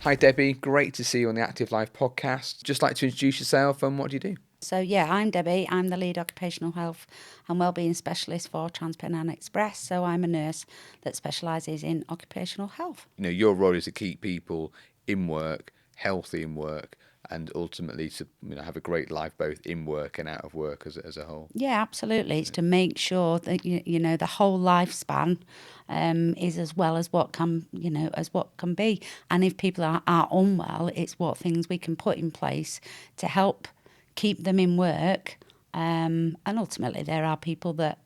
Hi Debbie, great to see you on the Active Life podcast. Just like to introduce yourself and what do you do? So yeah, I'm Debbie. I'm the lead occupational health and wellbeing specialist for Transpeninne Express. So I'm a nurse that specialises in occupational health. Your role is to keep people in work, healthy in work, and ultimately to have a great life both in work and out of work as a whole. Yeah, absolutely. It's to make sure that you know the whole lifespan is as well as what can be. And if people are unwell, it's what things we can put in place to help keep them in work. And ultimately, there are people that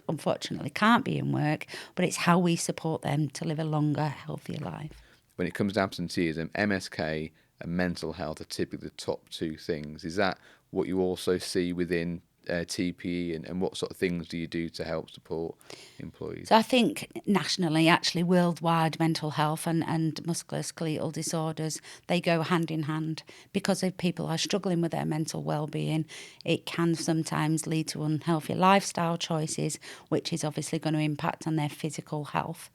unfortunately can't be in work, but it's how we support them to live a longer, healthier life. When it comes to absenteeism, MSK and mental health are typically the top two things. Is that what you also see within TPE, and what sort of things do you do to help support employees? So I think nationally, actually worldwide, mental health and musculoskeletal disorders, they go hand in hand, because if people are struggling with their mental well-being, it can sometimes lead to unhealthy lifestyle choices, which is obviously going to impact on their physical health.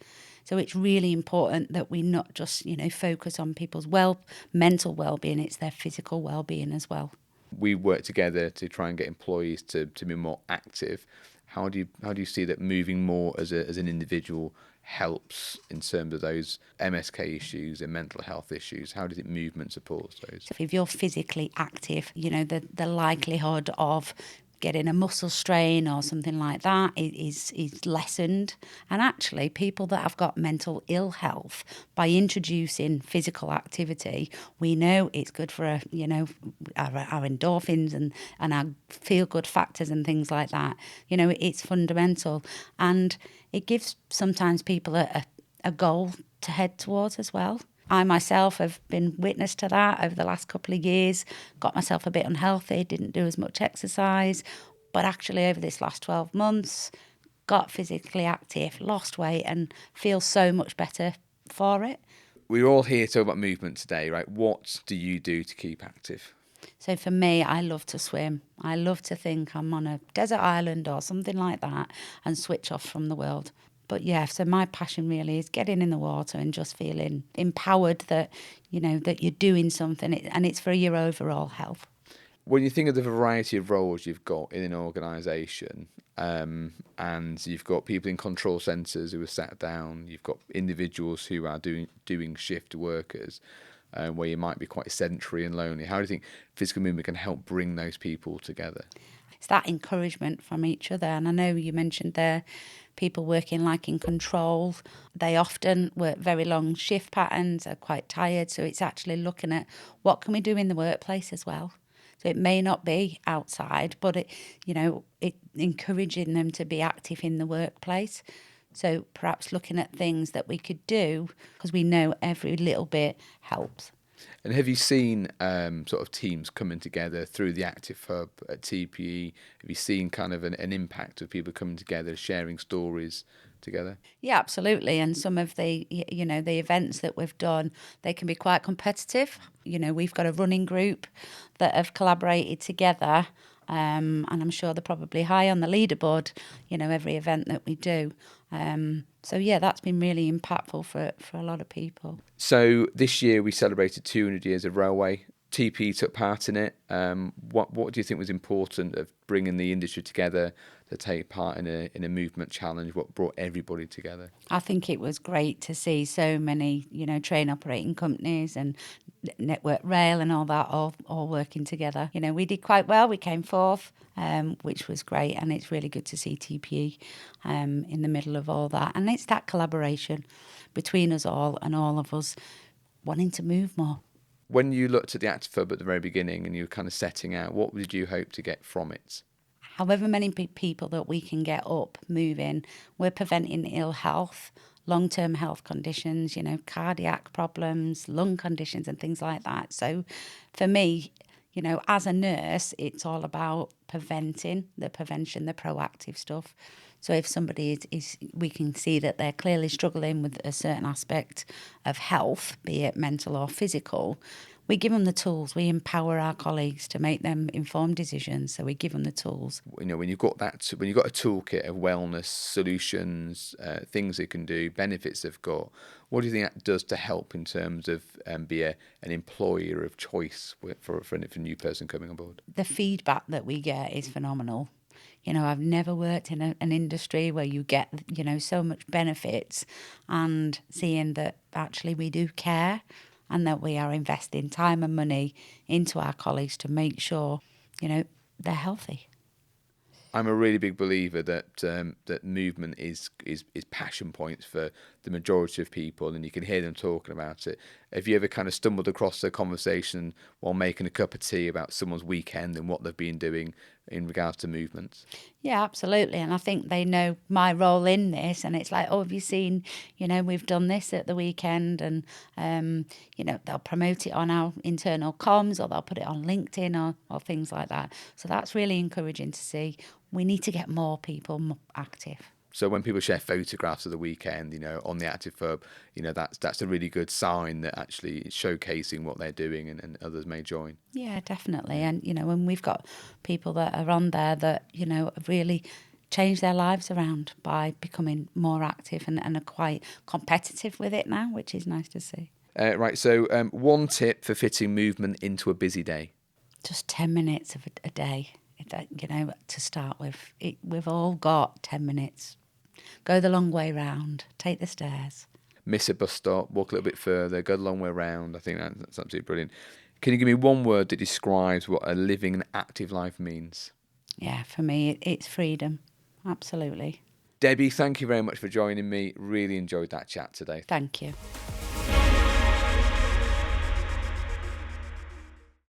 So it's really important that we not just, focus on people's mental well-being, it's their physical well-being as well. We work together to try and get employees to be more active. How do you see that moving more as an individual helps in terms of those MSK issues and mental health issues? How does it movement support those? So if you're physically active, the likelihood of getting a muscle strain or something like that is lessened. And actually, people that have got mental ill health, by introducing physical activity, we know it's good for our endorphins and our feel good factors and things like that. It's fundamental, and it gives sometimes people a goal to head towards as well. I myself have been witness to that over the last couple of years, got myself a bit unhealthy, didn't do as much exercise, but actually over this last 12 months, got physically active, lost weight and feel so much better for it. We're all here to talk about movement today, right? What do you do to keep active? So for me, I love to swim. I love to think I'm on a desert island or something like that and switch off from the world. But yeah, so my passion really is getting in the water and just feeling empowered that, that you're doing something, and it's for your overall health. When you think of the variety of roles you've got in an organisation, and you've got people in control centres who are sat down, you've got individuals who are doing shift workers, where you might be quite sedentary and lonely, how do you think physical movement can help bring those people together? It's that encouragement from each other. And I know you mentioned there people working like in control. They often work very long shift patterns, are quite tired. So it's actually looking at what can we do in the workplace as well. So it may not be outside, but it encouraging them to be active in the workplace. So perhaps looking at things that we could do, because we know every little bit helps. And have you seen sort of teams coming together through the Active Hub at TPE? Have you seen kind of an impact of people coming together, sharing stories together? Yeah, absolutely. And some of the the events that we've done, they can be quite competitive. We've got a running group that have collaborated together, and I'm sure they're probably high on the leaderboard. Every event that we do. So yeah, that's been really impactful for a lot of people. So this year we celebrated 200 years of railway. TP took part in it. What do you think was important of bringing the industry together to take part in a movement challenge? What brought everybody together? I think it was great to see so many, train operating companies and Network Rail and all that all working together. We did quite well. We came fourth, which was great, and it's really good to see TPE in the middle of all that. And it's that collaboration between us all and all of us wanting to move more. When you looked at the Active Hub at the very beginning and you were kind of setting out, what did you hope to get from it? However many people that we can get up moving, we're preventing ill health, long-term health conditions, cardiac problems, lung conditions and things like that. So for me, as a nurse, it's all about prevention, the proactive stuff. So if somebody is we can see that they're clearly struggling with a certain aspect of health, be it mental or physical, We give them the tools. We empower our colleagues to make them informed decisions. So we give them the tools. You know, when you've got that, when you've got a toolkit of wellness solutions, things they can do, benefits they've got, what do you think that does to help in terms of be an employer of choice for a new person coming on board? The feedback that we get is phenomenal. You know, I've never worked in an industry where you get, you know, so much benefits, and seeing that actually we do care and that we are investing time and money into our colleagues to make sure, you know, they're healthy. I'm a really big believer that that movement is passion points for the majority of people, and you can hear them talking about it. Have you ever kind of stumbled across a conversation while making a cup of tea about someone's weekend and what they've been doing in regards to movements? Yeah, absolutely. And I think they know my role in this. And it's like, oh, have you seen, you know, we've done this at the weekend, and, you know, they'll promote it on our internal comms, or they'll put it on LinkedIn or things like that. So that's really encouraging to see. We need to get more people active. So when people share photographs of the weekend, you know, on the Active Hub, you know, that's a really good sign that actually it's showcasing what they're doing, and others may join. Yeah, definitely. And, you know, when we've got people that are on there that, you know, have really changed their lives around by becoming more active and are quite competitive with it now, which is nice to see. Right, so one tip for fitting movement into a busy day. Just 10 minutes of a day, you know, to start with. We've all got 10 minutes. Go the long way round, take the stairs. Miss a bus stop, walk a little bit further, go the long way round. I think that's absolutely brilliant. Can you give me one word that describes what a living and active life means? Yeah, for me, it's freedom. Absolutely. Debbie, thank you very much for joining me. Really enjoyed that chat today. Thank you.